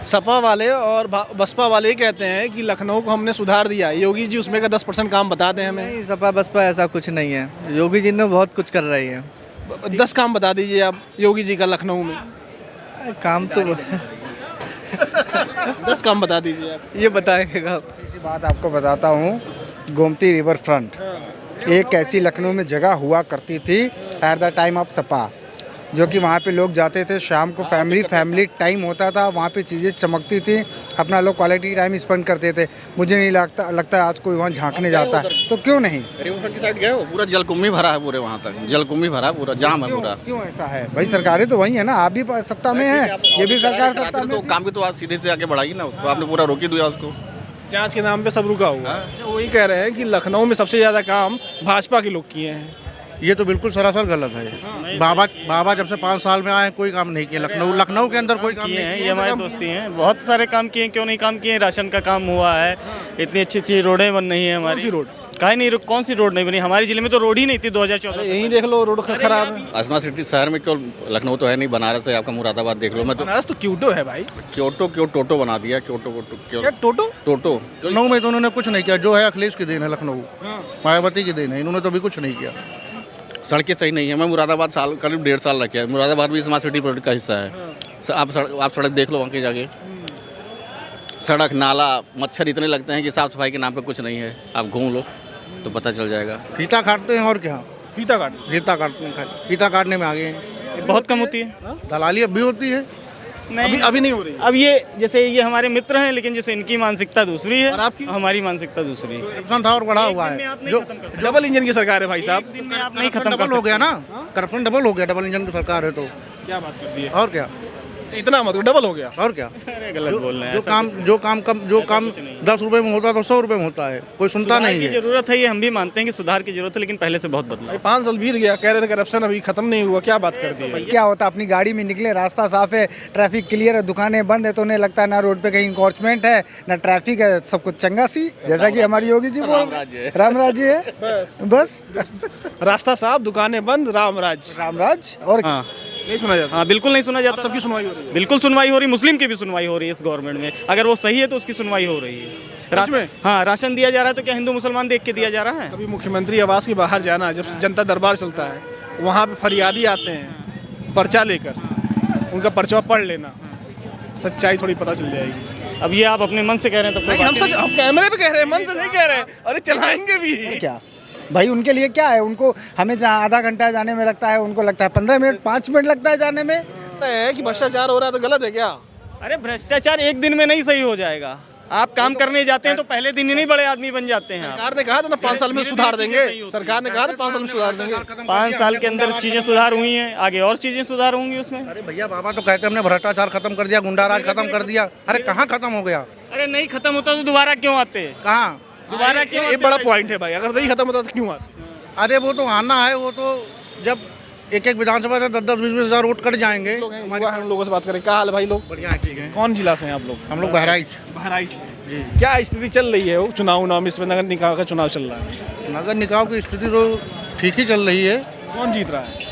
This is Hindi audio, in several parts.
सपा वाले और बसपा वाले कहते हैं कि लखनऊ को हमने सुधार दिया, योगी जी उसमें का 10% काम बताते हैं हमें। नहीं, सपा बसपा ऐसा कुछ नहीं है। योगी जी ने बहुत कुछ कर रही है। 10 काम बता दीजिए आप योगी जी का लखनऊ में। काम तो 10 काम बता दीजिए आप। ये बताएंगे आप। इसी बात आपको बताता हूँ, गोमती रिवर फ्रंट एक ऐसी लखनऊ में जगह हुआ करती थी at the time of Sapa, जो कि वहाँ पे लोग जाते थे, शाम को फैमिली टाइम होता था, वहाँ पे चीज़ें चमकती थी, अपना लोग क्वालिटी टाइम स्पेंड करते थे। मुझे नहीं लगता आज कोई वहाँ झांकने जाता है, तो क्यों नहीं। रिवर फ्रंट की साइड गए हो, पूरा जलकुंभी भरा है, पूरे वहाँ तक जलकुंभी भरा है, पूरा जाम है पूरा। क्यों ऐसा है भाई? सरकारें तो वही है ना, आप भी सत्ता में है, ये भी सरकार सत्ता में। तो काम की तो आप सीधे से आके बढ़ाई ना उसको, आपने पूरा रोकी दिया उसको। जांच के नाम पे सब रुका हुआ है। वही कह रहे हैं कि लखनऊ में सबसे ज़्यादा काम भाजपा के लोग किए हैं। ये तो बिल्कुल सरासर गलत है। बाबा जब से 5 साल में आए कोई काम नहीं किया लखनऊ के अंदर कोई काम किए नहीं हैं। किया। ये हमारे दोस्ती हैं, बहुत सारे काम किए, क्यों नहीं काम किए। राशन का काम हुआ है, इतनी अच्छी अच्छी रोडें बन रही हैं हमारी। रोड काहे नहीं, कौन सी रोड नहीं बनी हमारे जिले में? तो रोड ही नहीं थी 2014 से। यही देख लो, रोड खराब है। आसमा सिटी शहर में क्यों, लखनऊ तो है नहीं, बनारस है आपका, मुरादाबाद देख लो। मैं तो बनारस तो क्यूटो है भाई। टोटो बना दिया, क्या टोटो? टोटो। लखनऊ में तो उन्होंने कुछ नहीं किया। जो है अखिलेश की देन है, लखनऊ मायावती की देन है, इन्होंने तो अभी कुछ नहीं किया। सड़कें सही नहीं है। मैं मुरादाबाद करीब 1.5 साल रखे है। मुरादाबाद भी स्मार्ट सिटी प्रोजेक्ट का हिस्सा है। आप सड़क देख लो वहाँ की जाके, सड़क नाला मच्छर इतने लगते हैं कि साफ सफाई के नाम पे कुछ नहीं है। आप घूम लो तो पता चल जाएगा। फीता काटते हैं और क्या, फीता काट फीता काटते हैं खाली, फीता काटने में आगे हैं। बहुत कम होती है। दलाली अब भी होती है। नहीं, अभी नहीं हो रही। अब ये जैसे ये हमारे मित्र हैं, लेकिन जैसे इनकी मानसिकता दूसरी है और आपकी? हमारी मानसिकता दूसरी है। करप्शन था और बढ़ा हुआ दिन में आप है। नहीं जो खत्म कर सकते। डबल इंजन की सरकार है भाई साहब। दिन में आप नहीं खत्म कर डबल हो सकते। गया ना, करप्शन डबल हो गया। डबल इंजन की सरकार है तो क्या बात कर दी है? और क्या, इतना मत डबल हो गया। और क्या। अरे गलत बोल रहे हैं। जो काम 10 रुपए में होता है तो 100 रुपए में होता है। कोई सुनता नहीं है। जरूरत है, ये हम भी मानते हैं कि सुधार की जरूरत है, लेकिन पहले से बहुत बदला है। 5 साल बीत गया, कह रहे थे करप्शन अभी खत्म नहीं हुआ। क्या बात कर दी है? क्या होता, अपनी गाड़ी में निकले, रास्ता साफ है, ट्रैफिक क्लियर है, दुकानें बंद है, तो उन्हें लगता है ना रोड पे कहीं इंक्रोचमेंट है ना ट्रैफिक है, सब कुछ चंगा सी, जैसा कि हमारी योगी जी बोल राम राज्य है। बस रास्ता साफ, दुकानें बंद, रामराज। और हाँ नहीं सुना जाता। हाँ, बिल्कुल नहीं सुना जाता। सबकी सुनवाई हो रही है। बिल्कुल सुनवाई हो रही, मुस्लिम की भी सुनवाई हो रही है इस गवर्नमेंट में। अगर वो सही है तो उसकी सुनवाई हो रही है। में? हाँ, राशन दिया जा रहा है तो क्या हिंदू मुसलमान देख के दिया जा रहा है? कभी मुख्यमंत्री आवास के बाहर जाना, जब जनता दरबार चलता है, वहाँ पे फरियादी आते हैं पर्चा लेकर, उनका पर्चा पढ़ लेना, सच्चाई थोड़ी पता चल जाएगी। अब ये आप अपने मन से कह रहे हैं तब नहीं, हम सच, हम कैमरे पे कह रहे हैं, मन से नहीं कह रहे हैं। अरे चलाएंगे भी क्या भाई, उनके लिए क्या है? उनको, हमें जहाँ आधा घंटा जाने में लगता है, उनको लगता है 15 मिनट 5 मिनट लगता है जाने में। है कि भ्रष्टाचार हो रहा है तो गलत है क्या? अरे भ्रष्टाचार एक दिन में नहीं सही हो जाएगा। आप काम करने जाते हैं तो पहले दिन ही नहीं बड़े आदमी बन जाते हैं। सरकार ने कहा था ना 5 साल में सुधार देंगे। सरकार ने कहा था 5 साल में सुधार देंगे। 5 साल के अंदर चीजें सुधार हुई हैं, आगे और चीजें सुधार होंगी उसमें। अरे भैया, बाबा तो कहते हैं हमने भ्रष्टाचार खत्म कर दिया, गुंडाराज खत्म कर दिया। अरे कहाँ खत्म हो गया? अरे नहीं खत्म होता तो दोबारा क्यों आते? कहाँ? दोबारा क्यों? ये बड़ा पॉइंट है भाई, अगर नहीं खत्म होता तो क्यों आते? अरे वो तो आना है। वो तो जब एक विधानसभा से 10-10 20-20 हज़ार वोट कट जाएंगे। हम लोगों से बात करें, क्या हाल है भाई? लोग बढ़िया है, ठीक है। कौन जिला से हैं आप लोग? हम लोग बहराइच से। क्या स्थिति चल रही है? वो चुनाव में, इसमें नगर निकाय का चुनाव चल रहा है। नगर निकाय की स्थिति तो ठीक ही चल रही है। कौन जीत रहा है?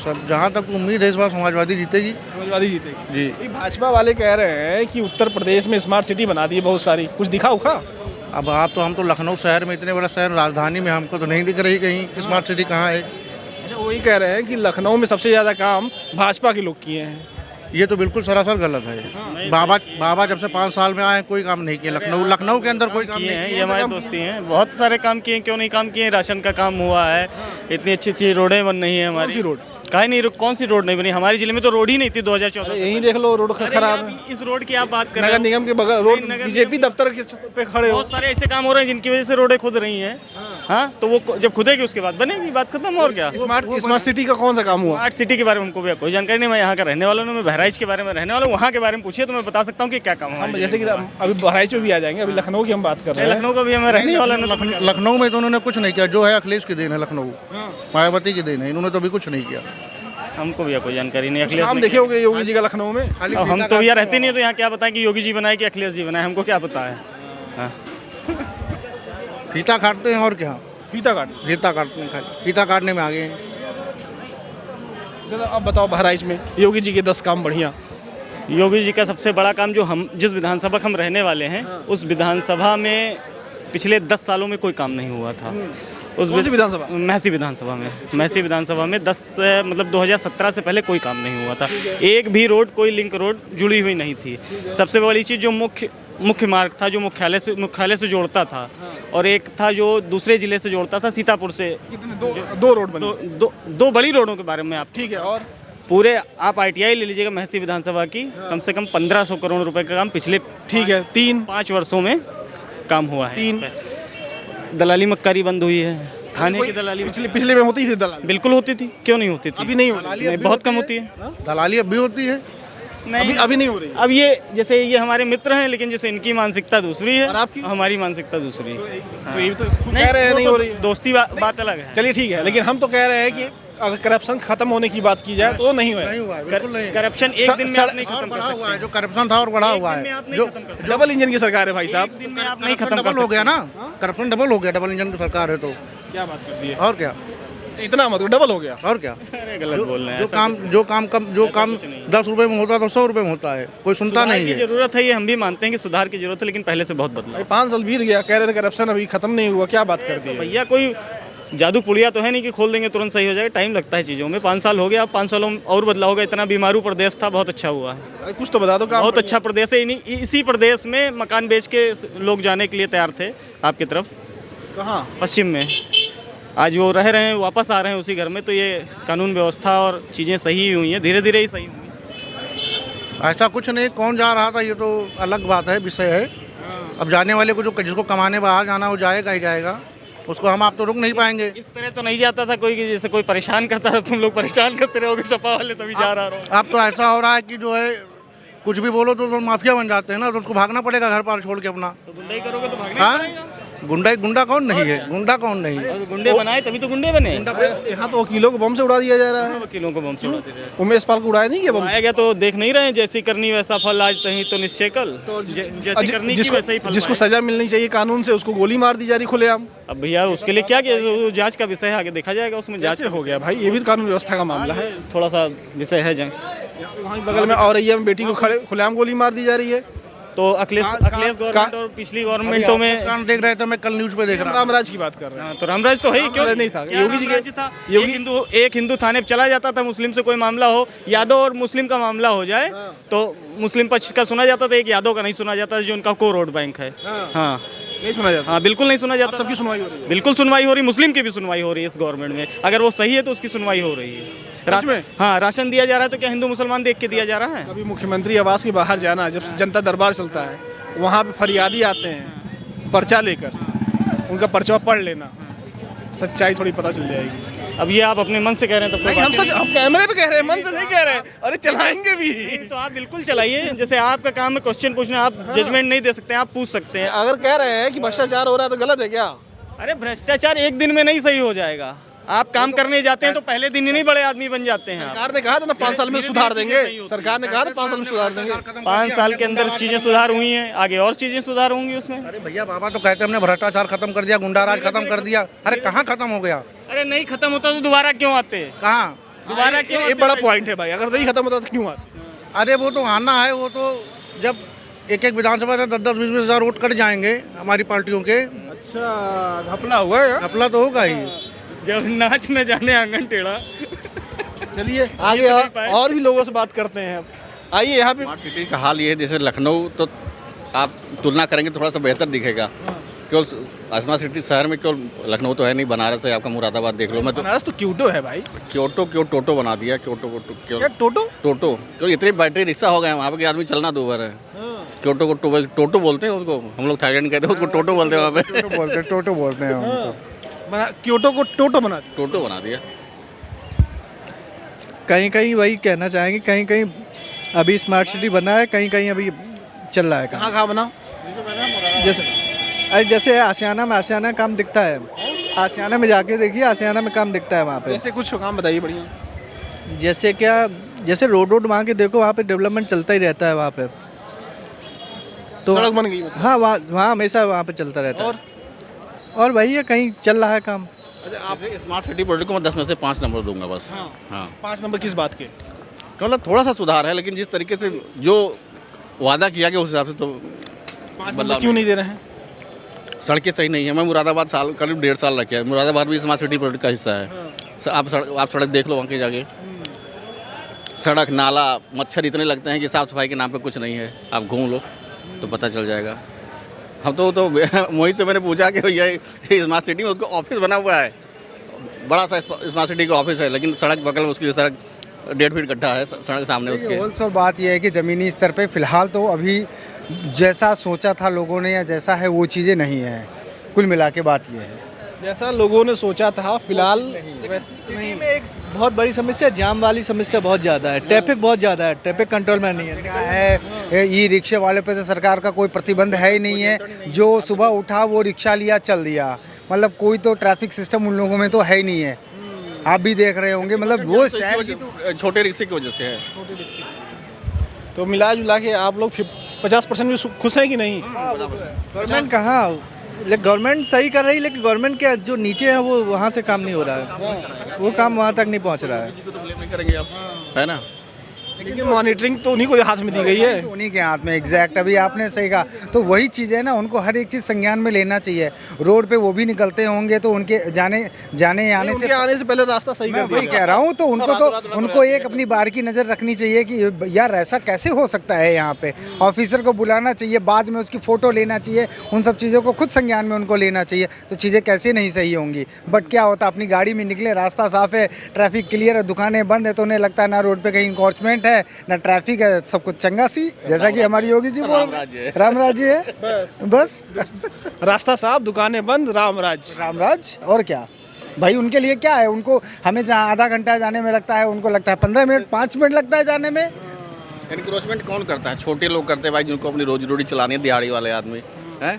सब जहाँ तक उम्मीद है इस बार समाजवादी जीतेगी। समाजवादी जीतेगी जी। ये भाजपा वाले कह रहे हैं कि उत्तर प्रदेश में स्मार्ट सिटी बना दी है बहुत सारी, कुछ दिखा उखा? अब हम तो लखनऊ शहर में, इतने बड़ा शहर, राजधानी में हमको तो नहीं दिख रही कहीं स्मार्ट सिटी कहाँ है। अच्छा, वही कह रहे हैं कि लखनऊ में सबसे ज़्यादा काम भाजपा के लोग किए हैं। ये तो बिल्कुल सरासर गलत है। बाबा जब से 5 साल में आए कोई काम नहीं किया लखनऊ के अंदर, कोई काम किए नहीं हैं। किया। ये हमारे दोस्ती हैं, बहुत सारे काम किए, क्यों नहीं काम किए। राशन का काम हुआ है, इतनी अच्छी अच्छी रोडें बन रही हैं हमारी। रोड काहे नहीं, कौन सी रोड नहीं बनी हमारे जिले में? तो रोड ही नहीं थी 2014 से। यही देख लो, रोड खराब है। इस रोड की आप बात कर रहे नगर हो। निगम के बगल रोड, नगर बीजेपी दफ्तर के पे खड़े हो। बहुत सारे ऐसे काम हो रहे हैं जिनकी वजह से रोडें खुद रही हैं। हाँ, तो वो जब खुदेगी उसके बाद बनेगी, बात खत्म। और क्या? स्मार्ट सिटी का कौन सा काम हुआ? स्मार्ट सिटी के बारे में हमको भी कोई जानकारी नहीं। मैं यहाँ का रहने वाला हूँ, मैं बहराइच के बारे में रहने वाला हूँ। वहाँ के बारे में पूछिए तो मैं बता सकता हूँ कि क्या काम हुआ। हम जैसे कि अभी बहराइच में भी आ जाएंगे, अभी लखनऊ की हम बात कर रहे हैं। लखनऊ का भी हमें रहने वाला लखनऊ में तो उन्होंने कुछ नहीं किया। जो है अखिलेश की देन है, लखनऊ मायावती की देन है, इन्होंने तो अभी कुछ नहीं किया। हमको भी कोई जानकारी नहीं। अखिलेश हम देखे होंगे योगी जी का लखनऊ में। अब हम तो यहाँ रहते नहीं है, तो यहाँ क्या बताएं कि योगी जी बनाए कि अखिलेश जी बनाए? हमको क्या पता है? हाँ। फीता काटते हैं और क्या, फीता काटते हैं खाली, फीता काटने में आगे हैं। चलो अब बताओ, बहराइच में योगी जी के 10 काम बढ़िया। योगी जी का सबसे बड़ा काम जो हम जिस विधानसभा हम रहने वाले हैं उस विधानसभा में पिछले 10 सालों में कोई काम नहीं हुआ था। उस कौन सी विधानसभा? महसी विधानसभा में 10 मतलब 2017 से पहले कोई काम नहीं हुआ था। एक भी रोड, कोई लिंक रोड जुड़ी हुई नहीं थी। सबसे बड़ी चीज़ जो मुख्य मार्ग था जो मुख्यालय से जोड़ता था और एक था जो दूसरे जिले से जोड़ता था सीतापुर से। दो रोड बने, दो बड़ी रोडों के बारे में आप ठीक है। और पूरे आप ITI ले लीजिएगा महसी विधानसभा की, कम से कम 1500 करोड़ रुपए का काम पिछले ठीक है 5 वर्षों में काम हुआ है। 3 दलाली मक्कारी बंद हुई है। थाने की दलाली पिछले में होती थी दलाली? बिल्कुल होती थी, क्यों नहीं होती थी? अभी नहीं हो रही? नहीं, बहुत कम होती है। दलाली अब भी होती है। नहीं, अभी नहीं हो रही। अब ये जैसे ये हमारे मित्र हैं, लेकिन जैसे इनकी मानसिकता दूसरी है और आपकी? हमारी मानसिकता दूसरी है। तो ये तो कह रहे हैं नहीं हो रही। दोस्ती बात अलग है। चलिए ठीक है, लेकिन हम तो कह रहे हैं कि अगर करप्शन खत्म होने की बात की जाए तो नहीं हुआ। नहीं हुआ है, बिल्कुल नहीं। करप्शन एक दिन में आप नहीं और खत्म कर बढ़ा सकते। हुआ है, जो करप्शन था और बढ़ा हुआ एक दिन में है। आप नहीं जो खत्म कर सकते। डबल इंजन की सरकार है भाई साहब। एक दिन में आप नहीं खत्म कर डबल हो सकते। गया ना, करप्शन डबल हो गया। डबल इंजन की सरकार है तो क्या बात कर दी है? और क्या, इतना मत डबल हो गया। और क्या। अरे गलत बोल रहे हैं। जो काम 10 रुपए में होता है तो 100 रुपए में होता है। कोई सुनता नहीं है। जरूरत है, ये हम भी मानते हैं कि सुधार की जरूरत है, लेकिन पहले से बहुत बदला। 5 साल बीत गया, कह रहे थे करप्शन अभी खत्म नहीं हुआ, क्या बात कर दी है? भैया कोई जादू पुड़िया तो है नहीं कि खोल देंगे तुरंत सही हो जाएगा। टाइम लगता है चीज़ों में। 5 साल हो गया, अब 5 सालों में और बदला होगा। इतना बीमारू प्रदेश था, बहुत अच्छा हुआ है। अरे कुछ तो बता दो। काम बहुत अच्छा प्रदेश है। इसी प्रदेश में मकान बेच के लोग जाने के लिए तैयार थे आपकी तरफ, कहाँ? पश्चिम में। आज वो रह रहे हैं, वापस आ रहे हैं उसी घर में। तो ये कानून व्यवस्था और चीज़ें सही हुई हैं, धीरे धीरे ही सही हुई। ऐसा कुछ नहीं, कौन जा रहा था ये तो अलग बात है, विषय है। अब जाने वाले को जो जिसको कमाने बाहर जाना वो जाएगा ही जाएगा, उसको हम आप तो रुक नहीं पाएंगे। इस तरह तो नहीं जाता था कोई कि जैसे कोई परेशान करता था, तुम लोग परेशान करते रहोगे सपा वाले, तभी जा रहा हो। अब तो ऐसा हो रहा है कि जो है कुछ भी बोलो तो माफिया बन जाते हैं ना, तो उसको भागना पड़ेगा घर पर छोड़ के अपना। तो गुंडाई करोगे तो भागना ही पड़ेगा। हाँ, गुंडा कौन नहीं है, गुंडा कौन नहीं है। तो गुंडे बनाए तभी तो गुंडे बने। यहाँ तो वकीलों को बम से उड़ा दिया जा रहा है। वकीलों को बम से उड़ाते थे। उमेश पाल को उड़ाया नहीं किया बम? आया गया तो देख नहीं रहे हैं, जैसी करनी वैसा फल आज तहीं तो निश्चय कल। तो जैसी करनी की वैसा ही फल जिसको सजा मिलनी चाहिए कानून से, उसको गोली मार दी जा रही खुलेआम। अब भैया उसके लिए क्या किया, जांच का विषय है, आगे देखा जाएगा उसमें। जांच हो गया भाई, ये भी कानून व्यवस्था का मामला है। थोड़ा सा विषय है जंग। वहीं बगल में औरैया में बेटी को खुलेआम गोली मार दी जा रही है। तो अखिलेश गवर्नमेंट और पिछली गवर्नमेंटों में देख रहे थे, मैं कल न्यूज पे देख रहा था। रामराज की बात कर रहे हैं। तो रामराज तो है ही, क्यों नहीं था? योगी जी के था। एक हिंदू थाने पे चला जाता था, मुस्लिम से कोई मामला हो, यादव और मुस्लिम का मामला हो जाए तो मुस्लिम पक्ष का सुना जाता था, एक यादव का नहीं सुना जाता, जो उनका को रोड बैंक है। हाँ, नहीं सुना जाता। हाँ, बिल्कुल नहीं सुना जाता। सबकी सुनवाई हो रही है। बिल्कुल सुनवाई हो रही है, मुस्लिम की भी सुनवाई हो रही है इस गवर्नमेंट में। अगर वो सही है तो उसकी सुनवाई हो रही है। हाँ, राशन दिया जा रहा है तो क्या हिंदू मुसलमान देख के दिया जा रहा है? अभी मुख्यमंत्री आवास के बाहर जाना, जब जनता दरबार चलता है वहाँ पे फरियादी आते हैं पर्चा लेकर, उनका पर्चा पढ़ लेना, सच्चाई थोड़ी पता चल जाएगी। अब ये आप अपने मन से कह रहे हैं तब हम कैमरे पे कह रहे हैं, मन से नहीं कह रहे हैं। अरे चलाएंगे भी तो आप बिल्कुल चलाइए। जैसे आपका काम है क्वेश्चन पूछना, आप जजमेंट नहीं दे सकते, आप पूछ सकते हैं। अगर कह रहे हैं कि भ्रष्टाचार हो रहा है तो गलत है क्या? अरे भ्रष्टाचार एक दिन में नहीं सही हो जाएगा। आप काम करने जाते हैं तो पहले दिन ही नहीं बड़े आदमी बन जाते हैं। सरकार ने कहा था ना 5 साल में सुधार देंगे। सरकार ने कहा था 5 साल में सुधार देंगे। 5 साल के अंदर चीजें सुधार हुई हैं, आगे और चीजें सुधार होंगी उसमें। अरे भैया, बाबा तो कहते हैं हमने भ्रष्टाचार खत्म कर दिया, गुंडाराज खत्म कर दिया। अरे कहाँ खत्म हो गया? अरे नहीं खत्म होता तो दोबारा क्यों आते? कहाँ? दोबारा क्यों? ये बड़ा पॉइंट है भाई, अगर नहीं खत्म होता तो क्यों आते? अरे वो तो आना है, वो तो जब एक विधानसभा से 10-10, 20-20 हज़ार वोट कट जाएंगे हमारी पार्टियों के। अच्छा, घपला हुआ है। घपला तो होगा ही। जब नाच न जाने आंगन टेढ़ा। चलिए आगे और भी लोगों से बात करते हैं। आइए यहाँ पे। स्मार्ट सिटी का हाल ये है, जैसे लखनऊ तो आप तुलना करेंगे थोड़ा सा बेहतर दिखेगा। केवल स्मार्ट सिटी शहर में केवल लखनऊ तो है नहीं, बनारस है, आपका मुरादाबाद देख लो। मैं तो बनारस तो क्योटो है भाई। क्योटो बना दिया। क्योटो क्या टोटो? क्यों इतने बैटरी रिक्शा हो गए वहाँ पे कि आदमी चलना दूभर है। क्योटो को टोटो बोलते हैं उसको, हम लोग थाईलैंड कहते हैं उसको, टोटो बोलते हैं वहाँ पे। टोटो बोलते हैं उनको। क्योटो को टोटो बना दिया। कहीं कहीं वही कहना चाहेंगे, कहीं कहीं अभी स्मार्ट सिटी बना है, कहीं कहीं अभी चल रहा है काम। कहाँ बना? जैसे आसियाना काम दिखता है। आसियाना में जाके देखिए, आसियाना में काम दिखता है वहाँ पे। जैसे कुछ काम बताइए बढ़िया। जैसे रोड वहाँ के देखो, वहाँ पे डेवलपमेंट चलता ही रहता है वहाँ पे। तो सड़क बन गई? हाँ, वहाँ हमेशा वहाँ पे चलता रहता है। और वही है, कहीं चल रहा है काम। अच्छा, आप स्मार्ट सिटी प्रोजेक्ट को मैं 10 में से 5 नंबर दूंगा बस। हाँ। 5 नंबर किस बात के? मतलब थोड़ा सा सुधार है, लेकिन जिस तरीके से जो वादा किया गया उस हिसाब से तो 5 नंबर क्यों नहीं दे रहे हैं? सड़कें सही नहीं है। मैं मुरादाबाद करीब 1.5 साल रखे, मुरादाबाद भी स्मार्ट सिटी प्रोजेक्ट का हिस्सा है। आप सड़क देख लो वहाँ की जाके, सड़क नाला मच्छर इतने लगते हैं कि साफ़ सफाई के नाम पे कुछ नहीं है। आप घूम लो तो पता चल जाएगा। हम तो मोहित से मैंने पूछा कि भैया स्मार्ट सिटी में उसका ऑफिस बना हुआ है, बड़ा सा स्मार्ट सिटी का ऑफिस है, लेकिन सड़क बगल में उसकी सड़क 1.5 फीट गड्ढा है सड़क सामने उसके। होलसेल बात यह है कि ज़मीनी स्तर पे फ़िलहाल तो अभी जैसा सोचा था लोगों ने या जैसा है वो चीज़ें नहीं हैं। कुल मिला के बात यह है, जैसा लोगों ने सोचा था फिलहाल सिटी में एक बहुत बड़ी समस्या जाम वाली समस्या बहुत ज़्यादा है, ट्रैफिक बहुत ज़्यादा है, ट्रैफिक कंट्रोल में नहीं है। ई रिक्शे वाले पे तो सरकार का कोई प्रतिबंध है ही नहीं है। जो सुबह उठा वो रिक्शा लिया चल दिया, मतलब कोई तो ट्रैफिक सिस्टम उन लोगों में तो है ही नहीं है। आप भी देख रहे होंगे, मतलब वो शहर की तो छोटे रिक्शे की वजह से है। तो मिला जुला के आप लोग 50% भी खुश हैं कि नहीं? गवर्नमेंट कहाँ, गवर्नमेंट सही कर रही है, लेकिन गवर्नमेंट के जो नीचे है वो वहाँ से काम नहीं हो रहा है, वो काम वहाँ तक नहीं पहुँच रहा है। तो ब्लेम नहीं करेंगे आप, है ना? लेकिन मॉनिटरिंग तो उन्हीं को हाथ में दी गई है। तो उन्हीं के हाथ में, एग्जैक्ट अभी आपने सही कहा। तो वही चीज़ है ना, उनको हर एक चीज़ संज्ञान में लेना चाहिए। रोड पे वो भी निकलते होंगे तो उनके जाने आने से पहले रास्ता सही कर दिया। वही कह रहा हूँ, तो उनको एक अपनी बार की नज़र रखनी चाहिए कि यार ऐसा कैसे हो सकता है। यहाँ पे ऑफिसर को बुलाना चाहिए, बाद में उसकी फ़ोटो लेना चाहिए, उन सब चीज़ों को खुद संज्ञान में उनको लेना चाहिए, तो चीज़ें कैसे नहीं सही होंगी। बट क्या होता, अपनी गाड़ी में निकले, रास्ता साफ है, ट्रैफिक क्लियर है, दुकानें बंद है, तो उन्हें लगता है ना रोड पर कहीं इंक्रोचमेंट है ना ट्रैफिक है, सब कुछ चंगा सी, जैसा कि हमारी योगी जी बोल राम राज्य है। बस रास्ता साफ, दुकानें बंद, राम राज। और क्या भाई, उनके लिए क्या है? उनको हमें जहाँ आधा घंटा जाने में लगता है, उनको लगता है 15 मिनट 5 मिनट लगता है जाने में। एनक्रोचमेंट कौन करता है? छोटे लोग करते हैं भाई, जिनको अपनी रोजी रोटी चलानी है, दिहाड़ी वाले आदमी हैं।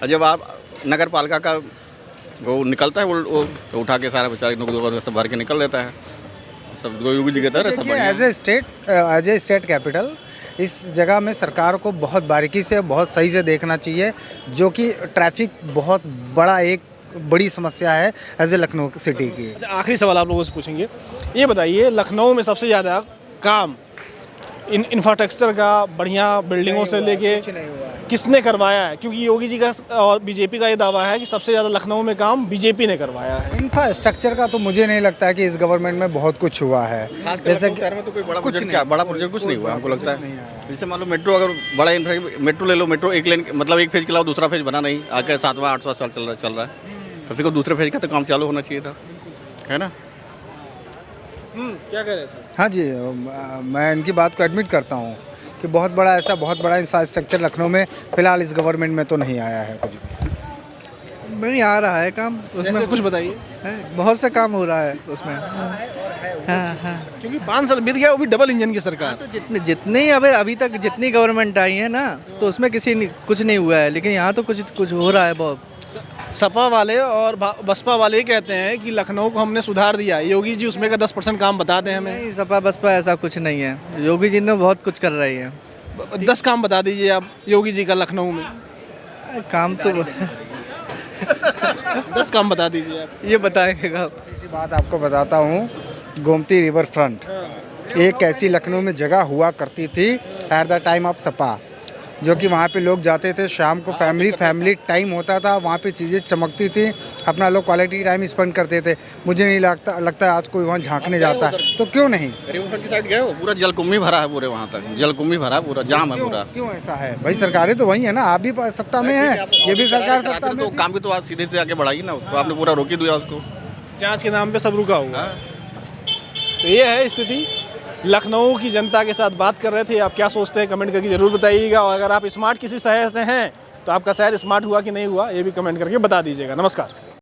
और जब आप नगर पालिका का वो निकलता है, वो तो उठा के सारा बेचारे सब भर के निकल देता है। सब योगी जी कहता है सब। एज ए स्टेट कैपिटल इस जगह में सरकार को बहुत बारीकी से, बहुत सही से देखना चाहिए, जो कि ट्रैफिक बहुत बड़ी समस्या है एज ए लखनऊ सिटी की। अच्छा, आखिरी सवाल आप लोगों से पूछेंगे, ये बताइए लखनऊ में सबसे ज़्यादा काम इंफ्रास्ट्रक्चर का, बढ़िया बिल्डिंगों से लेके किसने करवाया है? क्योंकि योगी जी का और बीजेपी का ये दावा है कि सबसे ज़्यादा लखनऊ में काम बीजेपी ने करवाया है। इंफ्रास्ट्रक्चर का तो मुझे नहीं लगता है कि इस गवर्नमेंट में बहुत कुछ हुआ है। जैसे में तो कोई बड़ा प्रोजेक्ट कुछ नहीं हुआ हमको लगता है। जैसे मान लो मेट्रो, अगर बड़ा मेट्रो ले लो, मेट्रो एक लेन मतलब एक फेज के अलावा दूसरा फेज बना नहीं, आगे 7वां 8वां साल चल रहा है, तो फिर दूसरे फेज का तो काम चालू होना चाहिए था, है ना? क्या कह रहे थे? हाँ जी, मैं इनकी बात को एडमिट करता हूँ कि बहुत बड़ा इंफ्रास्ट्रक्चर लखनऊ में फ़िलहाल इस गवर्नमेंट में तो नहीं आया है। कुछ नहीं आ रहा है काम उसमें, कुछ बताइए। बहुत से काम हो रहा है उसमें। हाँ। क्योंकि 5 साल बीत गया, वो भी डबल इंजन की सरकार। तो जितनी अभी तक जितनी गवर्नमेंट आई है ना, तो उसमें कुछ नहीं हुआ है, लेकिन यहाँ तो कुछ हो रहा है बहुत। सपा वाले और बसपा वाले कहते हैं कि लखनऊ को हमने सुधार दिया, योगी जी उसमें का 10% काम बताते हैं हमें। नहीं, सपा बसपा ऐसा कुछ नहीं है, योगी जी ने बहुत कुछ कर रही है। 10 काम बता दीजिए आप योगी जी का लखनऊ में। काम तो 10 काम बता दीजिए आप। ये बताएगा। इसी बात आपको बताता हूँ, गोमती रिवर फ्रंट एक ऐसी लखनऊ में जगह हुआ करती थी at the time of Sapa, जो कि वहाँ पे लोग जाते थे, शाम को फैमिली टाइम होता था, वहाँ पे चीज़ें चमकती थी, अपना लोग क्वालिटी टाइम स्पेंड करते थे। मुझे नहीं लगता आज कोई वहाँ झांकने जाता है, तो क्यों नहीं? रिवर की साइड गए हो, पूरा जलकुंभी भरा है, पूरे वहाँ तक जलकुंभी भरा है, पूरा जाम है पूरा। क्यों ऐसा है भाई? सरकारें तो वही है ना, आप भी सत्ता में है, ये भी सरकार सत्ता में। तो काम भी तो आप सीधे से आगे बढ़ाइए ना, उसको आपने पूरा रोक ही दिया उसको। जांच के नाम पे सब रुका हुआ। तो ये है स्थिति। लखनऊ की जनता के साथ बात कर रहे थे। आप क्या सोचते हैं कमेंट करके ज़रूर बताइएगा, और अगर आप स्मार्ट किसी शहर से हैं तो आपका शहर स्मार्ट हुआ कि नहीं हुआ ये भी कमेंट करके बता दीजिएगा। नमस्कार।